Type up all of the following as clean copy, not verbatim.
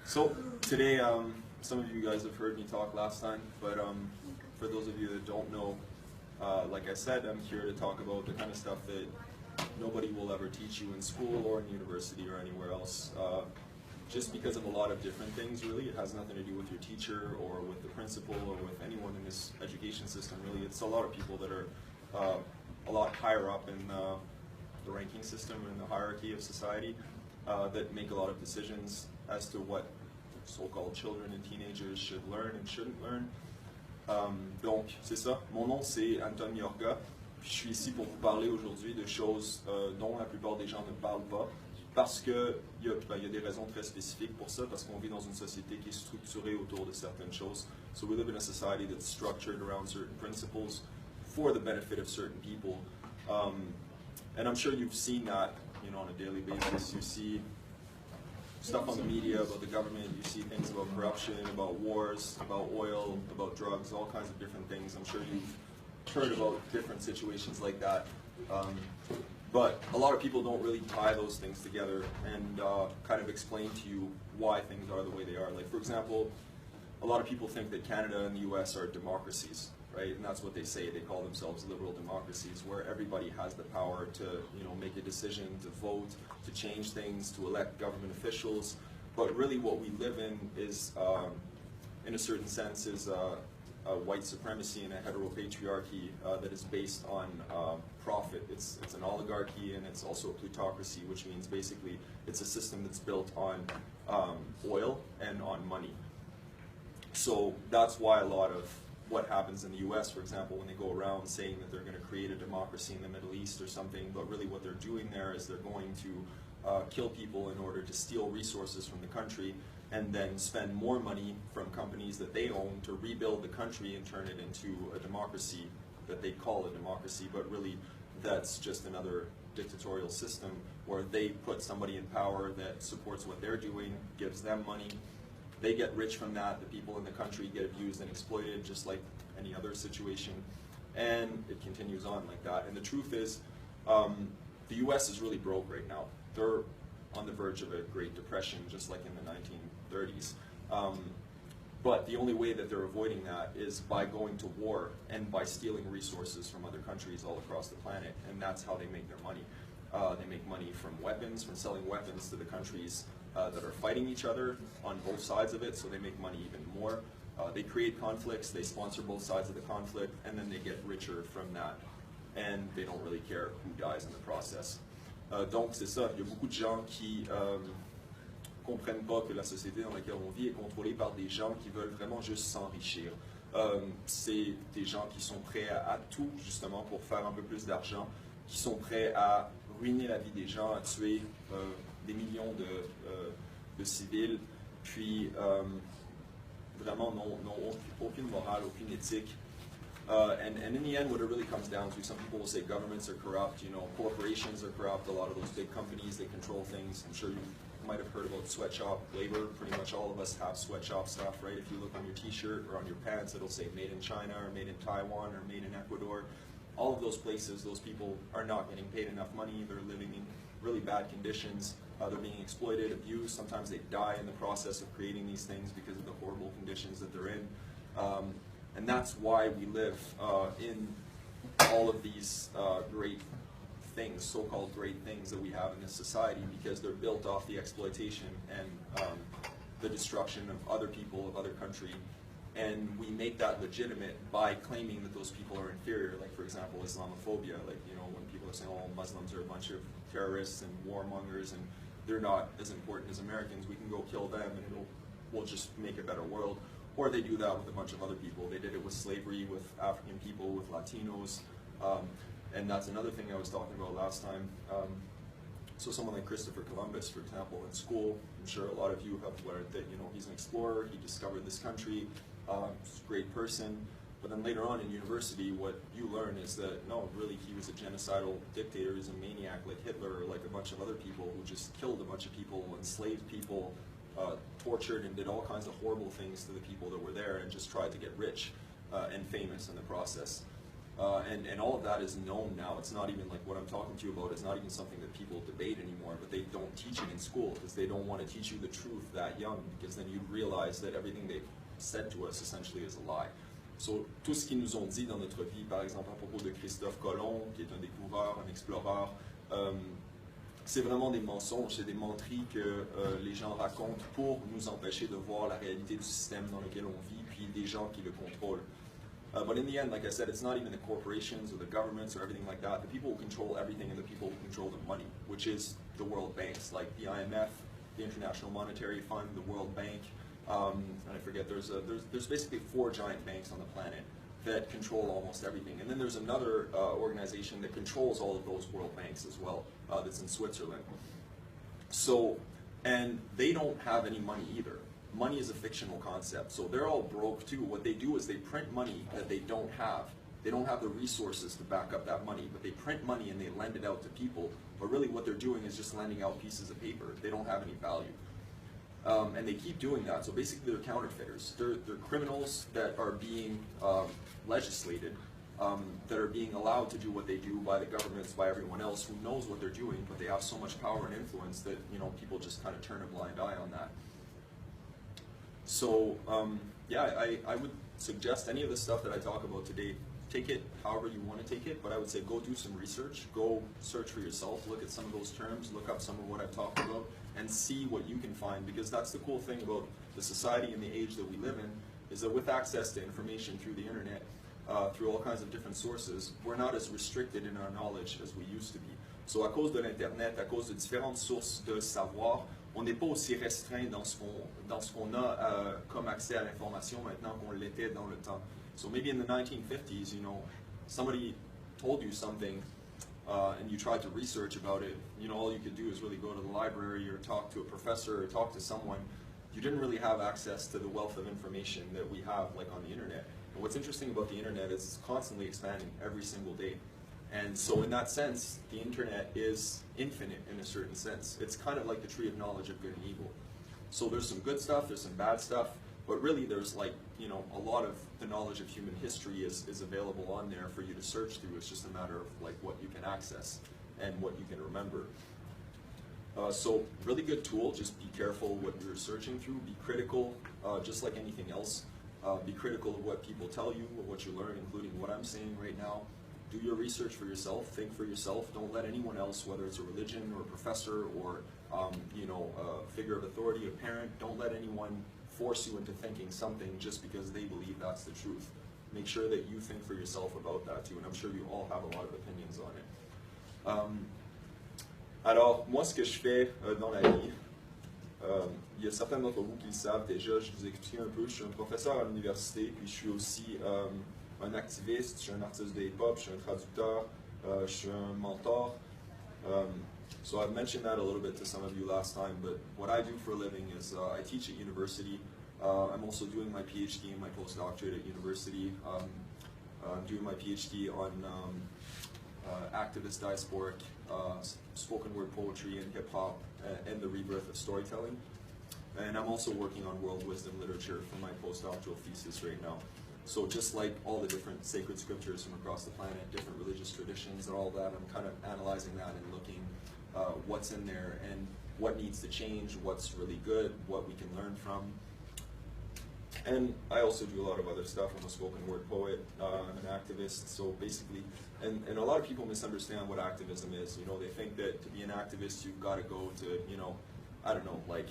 So today, some of you guys have heard me talk last time, but for those of you that don't know, like I said, I'm here to talk about the kind of stuff that nobody will ever teach you in school or in university or anywhere else. Just because of a lot of different things, really. It has nothing to do with your teacher or with the principal or with anyone in this education system, really. It's a lot of people that are a lot higher up in the ranking system and the hierarchy of society that make a lot of decisions as to what so-called children and teenagers should learn and shouldn't learn. Donc, c'est ça. Mon nom, c'est Anton Yorga. Je suis ici pour vous parler aujourd'hui de choses dont la plupart des gens ne parlent pas. Parce qu'il y a des raisons très spécifiques pour ça, parce qu'on vit dans une société qui est structurée autour de certaines choses. So we live in a society that's structured around certain principles for the benefit of certain people. And I'm sure you've seen that, you know, on a daily basis. You see stuff on the media about the government, you see things about corruption, about wars, about oil, about drugs, all kinds of different things. I'm sure you've heard about different situations like that. But a lot of people don't really tie those things together and kind of explain to you why things are the way they are. Like, for example, a lot of people think that Canada and the US are democracies, right? And that's what they say. They call themselves liberal democracies, where everybody has the power to, you know, make a decision, to vote, to change things, to elect government officials. But really what we live in is, in a certain sense, is a white supremacy and a heteropatriarchy that is based on profit. It's an oligarchy, and it's also a plutocracy, which means basically it's a system that's built on oil and on money. So that's why a lot of what happens in the US, for example, when they go around saying that they're going to create a democracy in the Middle East or something, but really what they're doing there is they're going to kill people in order to steal resources from the country and then spend more money from companies that they own to rebuild the country and turn it into a democracy that they call a democracy, but really that's just another dictatorial system where they put somebody in power that supports what they're doing, gives them money. They get rich from that. The people in the country get abused and exploited just like any other situation. And it continues on like that. And the truth is, the US is really broke right now. They're on the verge of a Great Depression, just like in the 1930s. But the only way that they're avoiding that is by going to war and by stealing resources from other countries all across the planet. And that's how they make their money. They make money from weapons, from selling weapons to the countries that are fighting each other on both sides of it, so they make money even more. They create conflicts, they sponsor both sides of the conflict, and then they get richer from that. And they don't really care who dies in the process. Donc c'est ça, il y a beaucoup de gens qui comprennent pas que la société dans laquelle on vit est contrôlée par des gens qui veulent vraiment juste s'enrichir. C'est des gens qui sont prêts à tout, justement, pour faire un peu plus d'argent, qui sont prêts à ruiner la vie des gens, à tuer des millions de civils, puis vraiment n'ont aucune morale, aucune éthique. And in the end, what it really comes down to, some people will say governments are corrupt, you know, corporations are corrupt, a lot of those big companies, they control things. I'm sure you might have heard about sweatshop labor. Pretty much all of us have sweatshop stuff, right? If you look on your t-shirt or on your pants, it'll say made in China or made in Taiwan or made in Ecuador. All of those places, those people are not getting paid enough money, they're living in really bad conditions, they're being exploited, abused, sometimes they die in the process of creating these things because of the horrible conditions that they're in. And that's why we live in all of these great things, so-called great things that we have in this society, because they're built off the exploitation and the destruction of other people, of other countries. And we make that legitimate by claiming that those people are inferior, like, for example, Islamophobia. Like, you know, when people are saying, oh, Muslims are a bunch of terrorists and warmongers and they're not as important as Americans, we can go kill them and we'll just make a better world. Or they do that with a bunch of other people. They did it with slavery, with African people, with Latinos. And that's another thing I was talking about last time. So someone like Christopher Columbus, for example, in school, I'm sure a lot of you have learned that, you know, he's an explorer, he discovered this country, he's a great person. But then later on in university, what you learn is that, no, really, he was a genocidal dictator, he's a maniac like Hitler, or like a bunch of other people who just killed a bunch of people, enslaved people, tortured and did all kinds of horrible things to the people that were there and just tried to get rich and famous in the process. And all of that is known now. It's not even like what I'm talking to you about is not even something that people debate anymore, but they don't teach it in school because they don't want to teach you the truth that young, because then you'd realize that everything they've said to us essentially is a lie. So, tout ce qu'ils nous ont dit dans notre vie, par exemple à propos de Christophe Colomb, qui est un découvreur, un explorateur, c'est vraiment des mensonges, c'est des menteries que les gens racontent pour nous empêcher de voir la réalité du système dans lequel on vit, puis des gens qui le contrôlent. But in the end, like I said, it's not even the corporations or the governments or everything like that. The people who control everything and the people who control the money, which is the world banks, like the IMF, the International Monetary Fund, the World Bank, and I forget, there's basically 4 giant banks on the planet that control almost everything. And then there's another organization that controls all of those world banks as well, that's in Switzerland. So, and they don't have any money either. Money is a fictional concept, so they're all broke too. What they do is they print money that they don't have. They don't have the resources to back up that money, but they print money and they lend it out to people. But really what they're doing is just lending out pieces of paper. They don't have any value. And they keep doing that, so basically they're counterfeiters. They're criminals that are being legislated, that are being allowed to do what they do by the governments, by everyone else who knows what they're doing, but they have so much power and influence that, you know, people just kind of turn a blind eye on that. So, yeah, I would suggest any of the stuff that I talk about today, take it however you want to take it, but I would say go do some research, go search for yourself, look at some of those terms, look up some of what I've talked about, and see what you can find, because that's the cool thing about the society and the age that we live in, is that with access to information through the internet, through all kinds of different sources, we're not as restricted in our knowledge as we used to be. So à cause de l'Internet, à cause de différentes sources de savoir, on n'est pas aussi restreint dans ce qu'on a comme accès à l'information maintenant qu'on l'était dans le temps. So maybe in the 1950s, you know, somebody told you something and you tried to research about it, you know, all you could do is really go to the library or talk to a professor or talk to someone. You didn't really have access to the wealth of information that we have like on the internet. And what's interesting about the internet is it's constantly expanding every single day. And so in that sense, the internet is infinite in a certain sense. It's kind of like the tree of knowledge of good and evil. So there's some good stuff, there's some bad stuff, but really there's like, you know, a lot of the knowledge of human history is available on there for you to search through. It's just a matter of like what you can access and what you can remember. So really good tool, just be careful what you're searching through, be critical, just like anything else. Be critical of what people tell you, what you learn, including what I'm saying right now. Do your research for yourself, think for yourself, don't let anyone else, whether it's a religion or a professor or you know, a figure of authority, a parent, don't let anyone force you into thinking something just because they believe that's the truth. Make sure that you think for yourself about that too, and I'm sure you all have a lot of opinions on it. Alors, moi ce que je fais dans la vie, il y a certains d'entre vous qui le savent déjà, je vous ai expliqué un peu, je suis un professeur à l'université, puis je suis aussi un activiste, je suis un artiste de hip-hop, je suis un traducteur, je suis un mentor. So I've mentioned that a little bit to some of you last time, but what I do for a living is I teach at university. I'm also doing my PhD and my postdoctorate at university. I'm doing my PhD on activist diasporic spoken word poetry and hip-hop and the rebirth of storytelling. And I'm also working on world wisdom literature for my postdoctoral thesis right now. So just like all the different sacred scriptures from across the planet, different religious traditions and all that, I'm kind of analyzing that and looking what's in there and what needs to change, what's really good, what we can learn from. And I also do a lot of other stuff. I'm a spoken word poet, I'm an activist, so basically, and a lot of people misunderstand what activism is. You know, they think that to be an activist, you've got to go to, you know, I don't know, like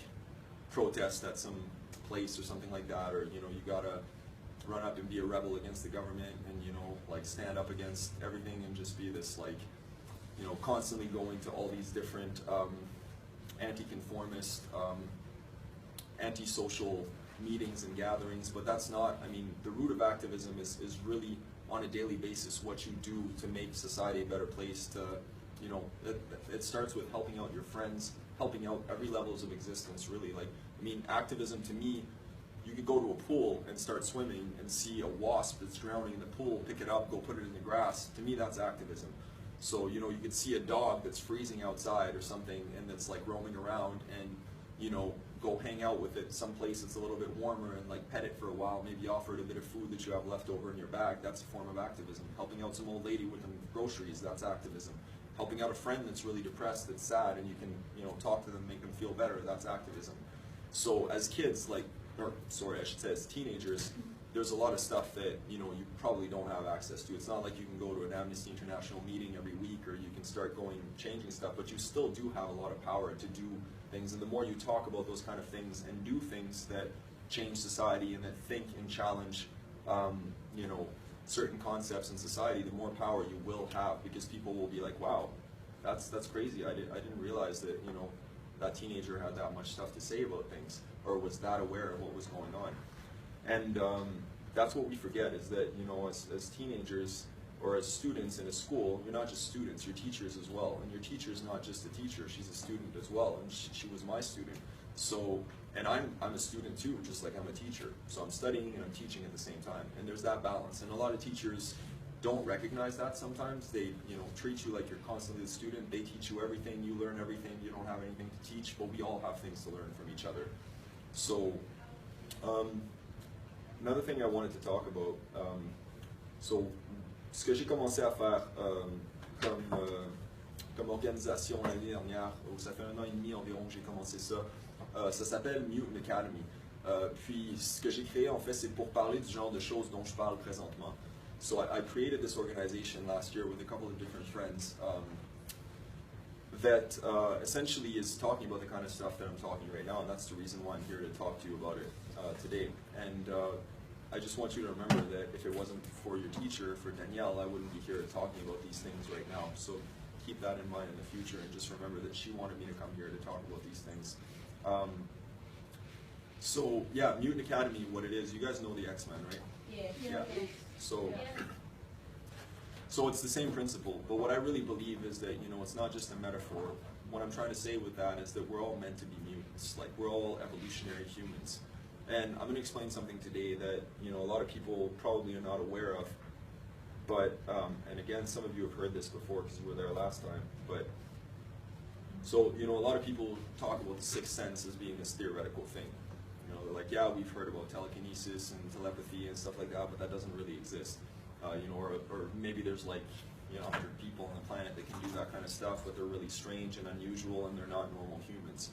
protest at some place or something like that, or, you know, you got to run up and be a rebel against the government and, you know, like stand up against everything and just be this, like, you know, constantly going to all these different anti-conformist, anti-social meetings and gatherings, but that's not, I mean, the root of activism is really on a daily basis what you do to make society a better place, to, you know, it starts with helping out your friends, helping out every levels of existence, really. Like, I mean, activism to me, you could go to a pool and start swimming and see a wasp that's drowning in the pool, pick it up, go put it in the grass. To me, that's activism. So, you know, you could see a dog that's freezing outside or something and that's like roaming around, and you know, go hang out with it someplace that's a little bit warmer and like pet it for a while, maybe offer it a bit of food that you have left over in your bag, that's a form of activism. Helping out some old lady with some groceries, that's activism. Helping out a friend that's really depressed, that's sad, and you can, you know, talk to them, make them feel better, that's activism. So as kids, like, or sorry, I should say as teenagers, there's a lot of stuff that, you know, you probably don't have access to. It's not like you can go to an Amnesty International meeting every week, or you can start going, changing stuff, but you still do have a lot of power to do things. And the more you talk about those kind of things and do things that change society and that think and challenge, you know, certain concepts in society, the more power you will have, because people will be like, wow, that's crazy. I didn't realize that, you know, that teenager had that much stuff to say about things, or was that aware of what was going on. And that's what we forget, is that, you know, as teenagers or as students in a school, you're not just students, you're teachers as well. And your teacher's not just a teacher, she's a student as well, and she was my student. So, and I'm a student too, just like I'm a teacher. So I'm studying and I'm teaching at the same time. And there's that balance. And a lot of teachers don't recognize that sometimes. They, you know, treat you like you're constantly a student. They teach you everything, you learn everything, you don't have anything to teach, but we all have things to learn from each other. So, another thing I wanted to talk about, so ce que j'ai commencé à faire comme organisation l'année dernière, ça fait 1 an et demi environ que j'ai commencé ça, ça s'appelle Mutant Akademy. Puis ce que j'ai créé en fait, c'est pour parler du genre de choses dont je parle présentement. So I created this organization last year with a couple of different friends that essentially is talking about the kind of stuff that I'm talking right now, and that's the reason why I'm here to talk to you about it today. And I just want you to remember that if it wasn't for your teacher, for Danielle, I wouldn't be here talking about these things right now. So keep that in mind in the future, and just remember that she wanted me to come here to talk about these things. So yeah, Mutant Academy, what it is, you guys know the X-Men, right? Yeah. So it's the same principle, but what I really believe is that, you know, it's not just a metaphor. What I'm trying to say with that is that we're all meant to be mutants. Like, we're all evolutionary humans. And I'm going to explain something today that, you know, a lot of people probably are not aware of. But, and again, some of you have heard this before because you were there last time. But, so, you know, a lot of people talk about the sixth sense as being this theoretical thing. You know, they're like, yeah, we've heard about telekinesis and telepathy and stuff like that, but that doesn't really exist. You know, or maybe there's like, you know, 100 people on the planet that can do that kind of stuff, but they're really strange and unusual and they're not normal humans.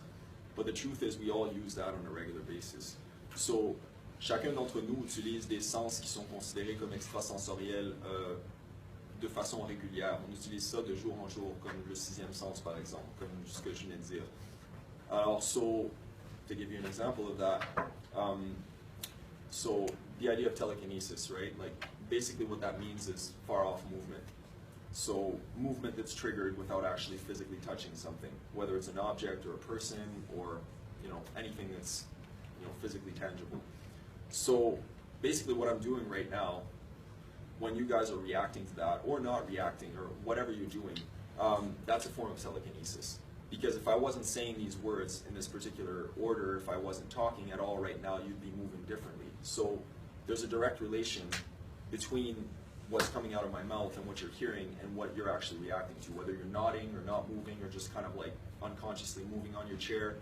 But the truth is, we all use that on a regular basis. So, chacun d'entre nous utilise des sens qui sont considérés comme extrasensoriels de façon régulière. On utilise ça de jour en jour, comme le sixième sens par exemple, comme ce que je venais de dire. Alors, so, to give you an example of that, so the idea of telekinesis, right? Like, basically what that means is far-off movement. So movement that's triggered without actually physically touching something, whether it's an object or a person or, you know, anything that's, you know, physically tangible. So basically what I'm doing right now, when you guys are reacting to that or not reacting or whatever you're doing, that's a form of telekinesis. Because if I wasn't saying these words in this particular order, if I wasn't talking at all right now, you'd be moving differently. So there's a direct relation between what's coming out of my mouth and what you're hearing and what you're actually reacting to, whether you're nodding or not moving or just kind of like unconsciously moving on your chair.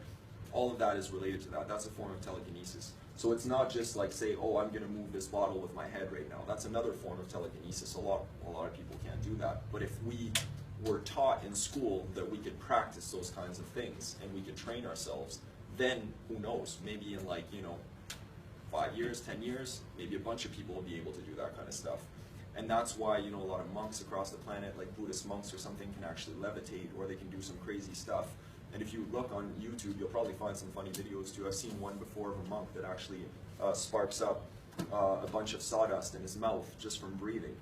All of that is related to that. That's a form of telekinesis. So it's not just like, say, oh, I'm going to move this bottle with my head right now. That's another form of telekinesis. A lot of people can't do that. But if we were taught in school that we could practice those kinds of things and we could train ourselves, then who knows, maybe in like, you know, 5 years, 10 years, maybe a bunch of people will be able to do that kind of stuff. And that's why, you know, a lot of monks across the planet, like Buddhist monks or something, can actually levitate, or they can do some crazy stuff. And if you look on YouTube, you'll probably find some funny videos too. I've seen one before of a monk that actually sparks up a bunch of sawdust in his mouth just from breathing.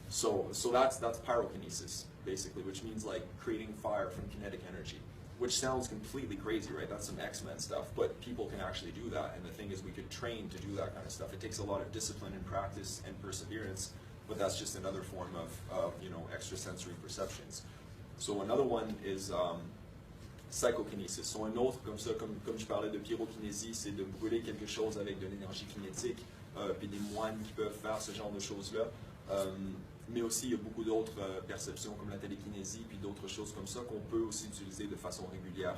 So that's pyrokinesis, basically, which means like creating fire from kinetic energy, which sounds completely crazy, right? That's some X-Men stuff, but people can actually do that. And the thing is, we could train to do that kind of stuff. It takes a lot of discipline and practice and perseverance, but that's just another form of you know, extrasensory perceptions. So another one is psychokinesis. So un autre, comme ça, comme je parlais de pyrokinésie, c'est de brûler quelque chose avec de l'énergie kinétique, puis des moines qui peuvent faire ce genre de choses-là. Mais aussi, il y a beaucoup d'autres perceptions comme la télékinésie, puis d'autres choses comme ça qu'on peut aussi utiliser de façon régulière.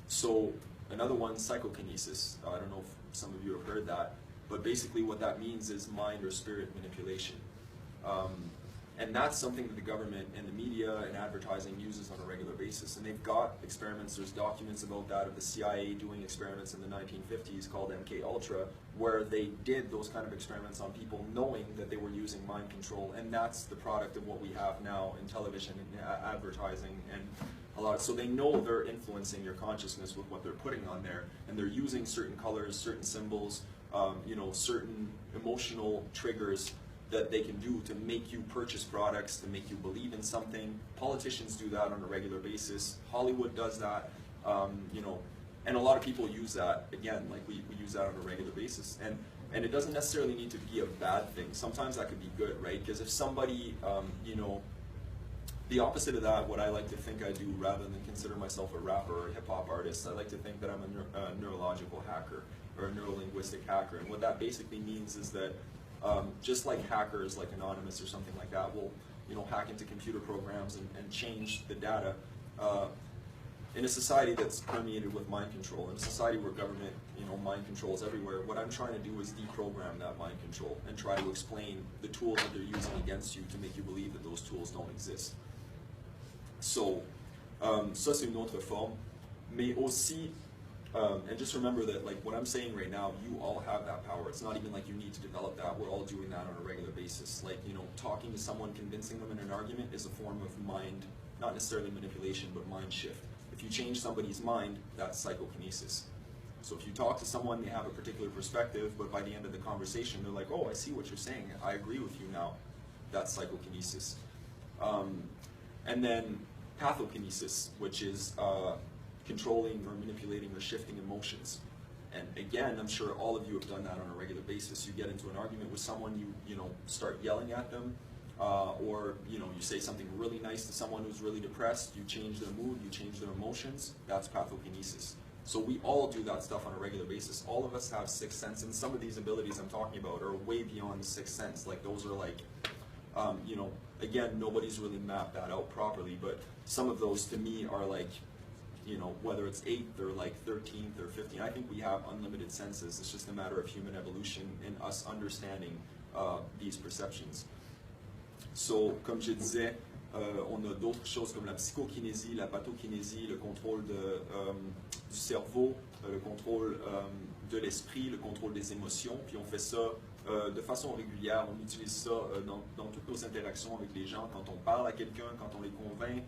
So another one, psychokinesis. I don't know if some of you have heard that, but basically what that means is mind or spirit manipulation. And that's something that the government and the media and advertising uses on a regular basis. And they've got experiments, there's documents about that of the CIA doing experiments in the 1950s called MK-Ultra, where they did those kind of experiments on people knowing that they were using mind control. And that's the product of what we have now in television and advertising and a lot. So they know they're influencing your consciousness with what they're putting on there. And they're using certain colors, certain symbols, certain emotional triggers that they can do to make you purchase products, to make you believe in something. Politicians do that on a regular basis. Hollywood does that, and a lot of people use that. Again, like we use that on a regular basis. And it doesn't necessarily need to be a bad thing. Sometimes that could be good, right? Because if somebody, the opposite of that, what I like to think I do rather than consider myself a rapper or a hip hop artist, I like to think that I'm a neurological hacker or a neurolinguistic hacker. And what that basically means is that just like hackers, like Anonymous or something like that, will hack into computer programs and change the data. In a society that's permeated with mind control, in a society where government, mind control is everywhere, what I'm trying to do is deprogram that mind control and try to explain the tools that they're using against you to make you believe that those tools don't exist. So, ça c'est une autre forme, mais aussi. And just remember that, like, what I'm saying right now, you all have that power. It's not even like you need to develop that. We're all doing that on a regular basis. Like, talking to someone, convincing them in an argument is a form of mind, not necessarily manipulation, but mind shift. If you change somebody's mind, that's psychokinesis. So if you talk to someone, they have a particular perspective, but by the end of the conversation, they're like, oh, I see what you're saying. I agree with you now. That's psychokinesis. And then pathokinesis, which is controlling or manipulating or shifting emotions. And again, I'm sure all of you have done that on a regular basis. You get into an argument with someone, you start yelling at them, or you say something really nice to someone who's really depressed, you change their mood, you change their emotions. That's pathokinesis. So we all do that stuff on a regular basis. All of us have sixth sense, and some of these abilities I'm talking about are way beyond sixth sense. Like, those are like, again, nobody's really mapped that out properly, but some of those to me are like, whether it's 8th or like 13th or 15th, I think we have unlimited senses. It's just a matter of human evolution and us understanding these perceptions. So, comme je disais, on a d'autres choses comme la psychokinésie, la pathokinésie, le contrôle du cerveau, le contrôle de l'esprit, le contrôle des émotions, puis on fait ça de façon régulière. On utilise ça dans toutes nos interactions avec les gens, quand on parle à quelqu'un, quand on les convainc,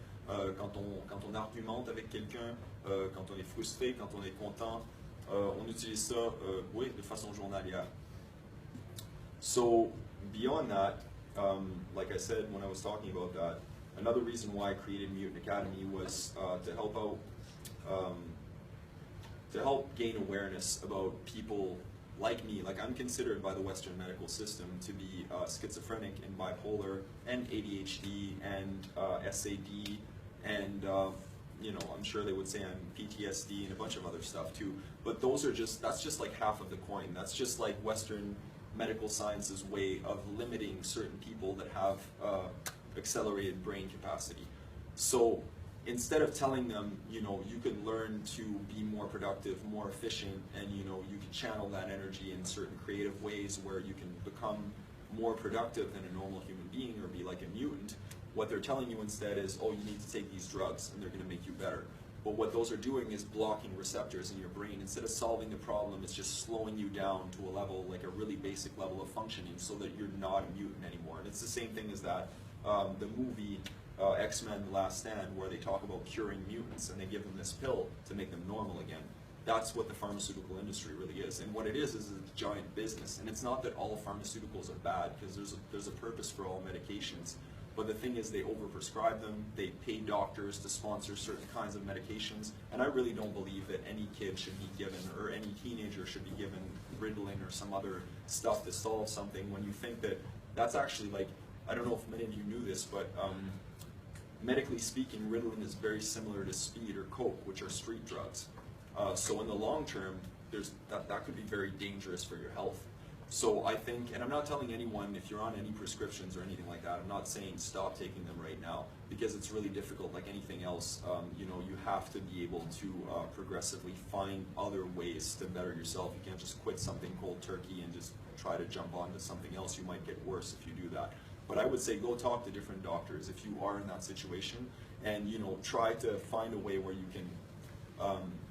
quand on argumente avec quelqu'un, quand on est frustré, quand on est content, on utilise ça, oui, de façon journalière. So, beyond that, like I said when I was talking about that, another reason why I created Mutant Academy was to help out, to help gain awareness about people like me. Like, I'm considered by the Western medical system to be schizophrenic and bipolar and ADHD and SAD and I'm sure they would say I'm PTSD and a bunch of other stuff too. But that's just like half of the coin. That's just like Western medical science's way of limiting certain people that have accelerated brain capacity. So instead of telling them, you can learn to be more productive, more efficient, and you can channel that energy in certain creative ways where you can become more productive than a normal human being or be like a mutant, what they're telling you instead is, oh, you need to take these drugs and they're going to make you better. But what those are doing is blocking receptors in your brain. Instead of solving the problem, it's just slowing you down to a level, like a really basic level of functioning, so that you're not a mutant anymore. And it's the same thing as that, the movie X-Men The Last Stand, where they talk about curing mutants and they give them this pill to make them normal again. That's what the pharmaceutical industry really is. And what it is a giant business. And it's not that all pharmaceuticals are bad, because there's a purpose for all medications. But the thing is, they overprescribe them, they pay doctors to sponsor certain kinds of medications, and I really don't believe that any kid should be given, or any teenager should be given Ritalin or some other stuff to solve something, when you think that that's actually, like, I don't know if many of you knew this, but medically speaking, Ritalin is very similar to speed or coke, which are street drugs. So in the long term, that could be very dangerous for your health. So I think, and I'm not telling anyone if you're on any prescriptions or anything like that, I'm not saying stop taking them right now, because it's really difficult like anything else. You know, you have to be able to progressively find other ways to better yourself. You can't just quit something cold turkey and just try to jump onto something else. You might get worse if you do that. But I would say go talk to different doctors if you are in that situation, and you know, try to find a way where you can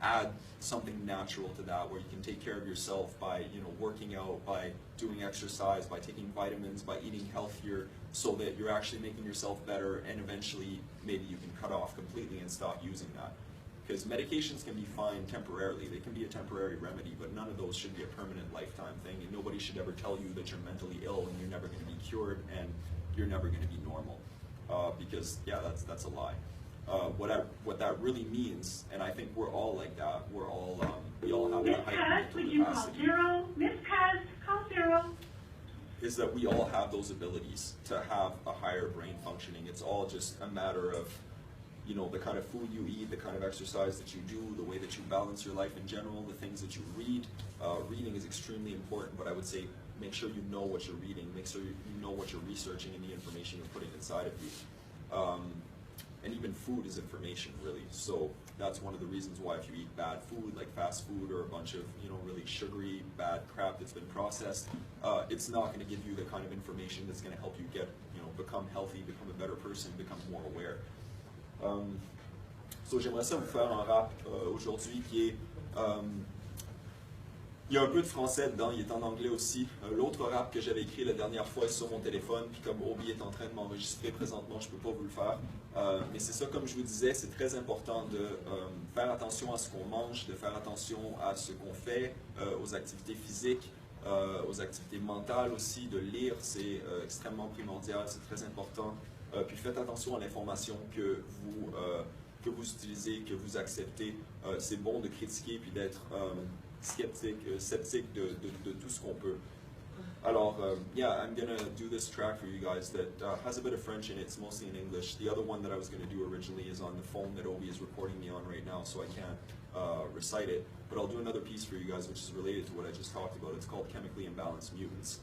add something natural to that, where you can take care of yourself by, you know, working out, by doing exercise, by taking vitamins, by eating healthier, so that you're actually making yourself better, and eventually maybe you can cut off completely and stop using that. Because medications can be fine temporarily, they can be a temporary remedy, but none of those should be a permanent lifetime thing, and nobody should ever tell you that you're mentally ill and you're never going to be cured and you're never going to be normal. Because yeah, that's a lie. What that really means, and I think we're all like that, we all have that heightened mental capacity. Miss Kaz, call 0. Is that we all have those abilities to have a higher brain functioning. It's all just a matter of, you know, the kind of food you eat, the kind of exercise that you do, the way that you balance your life in general, the things that you read. Reading is extremely important, but I would say make sure you know what you're reading, make sure you know what you're researching and the information you're putting inside of you. And even food is information, really. So that's one of the reasons why if you eat bad food, like fast food or a bunch of, you know, really sugary, bad crap that's been processed, it's not going to give you the kind of information that's going to help you get, you know, become healthy, become a better person, become more aware. So j'aimerais ça vous faire un rap aujourd'hui qui est... il y a un peu de français dedans, il est en anglais aussi. L'autre rap que j'avais écrit la dernière fois est sur mon téléphone, puis comme Obi est en train de m'enregistrer présentement, je ne peux pas vous le faire. Mais c'est ça, comme je vous disais, c'est très important de faire attention à ce qu'on mange, de faire attention à ce qu'on fait, aux activités physiques, aux activités mentales aussi, de lire, c'est extrêmement primordial, c'est très important. Puis faites attention à l'information que vous utilisez, que vous acceptez. C'est bon de critiquer puis d'être sceptique de tout ce qu'on peut. Alors, yeah, I'm gonna do this track for you guys that has a bit of French in it. It's mostly in English. The other one that I was gonna do originally is on the phone that Obi is recording me on right now, so I can't recite it. But I'll do another piece for you guys, which is related to what I just talked about. It's called Chemically Imbalanced Mutants.